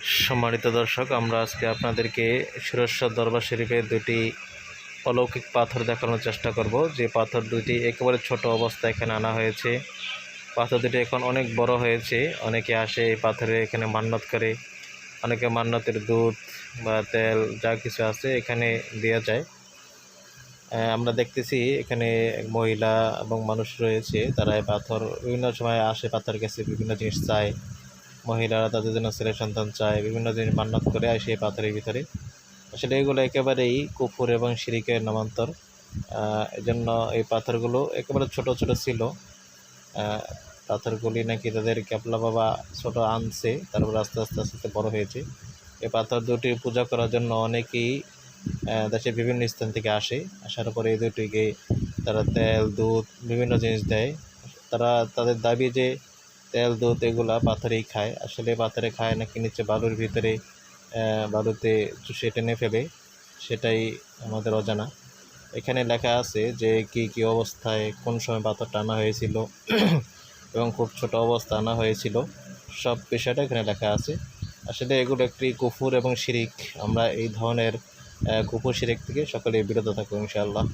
সম্মানিত দর্শক, আমরা আজকে আপনাদেরকে সুরেশ্বর দরবার শরীফের দুটি অলৌকিক পাথর দেখানোর চেষ্টা করব। যে পাথর দুটি একেবারে ছোট অবস্থায় এখানে আনা হয়েছে। পাথর দুটি এখন অনেক বড় হয়েছে। অনেকে আসে এই পাথরে এখানে মান্নত করে। অনেকে মান্নতের দুধ বা তেল যা কিছু আছে এখানে দেওয়া যায়। আমরা দেখতেছি এখানে মহিলা এবং মানুষ রয়েছে, তারা এই পাথর বিভিন্ন সময় আসে, পাথরের কাছে বিভিন্ন জিনিস চায়। মহিলারা তাদের জন্য ছেলে সন্তান চায়, বিভিন্ন জিনিস মান্যত করে আসে এই পাথরের ভিতরে। আসলে এগুলো একেবারেই কুফর এবং শিরিকের নামান্তর। এজন্য এই পাথরগুলো একেবারে ছোট ছোট ছিল। পাথরগুলি নাকি তাদের ক্যাপলা বাবা ছোট আনছে, তারপর আস্তে আস্তে আস্তে আস্তে বড় হয়েছে। এই পাথর দুটি পূজা করার জন্য অনেকেই দেশের বিভিন্ন স্থান থেকে আসার পরে এই দুটিকে তারা তেল দুধ বিভিন্ন জিনিস দেয়। তারা তাদের দাবি যে তেল দুধ এগুলা পাথরেই খায়। আসলে পাথরে খায় নাকি নিচে বালুর ভিতরে বালুতে চুষে টেনে ফেলে, সেটাই আমাদের অজানা। এখানে লেখা আছে যে কী অবস্থায় কোন সময় পাথরটা আনা হয়েছিল এবং খুব ছোট অবস্থা আনা হয়েছিল, সব বিষয়টা এখানে লেখা আছে। আসলে এগুলো একটি কুফর এবং শিরিক। আমরা এই ধরনের কুফর শিরিক থেকে সকলে বিরত থাকবো ইনশাআল্লাহ।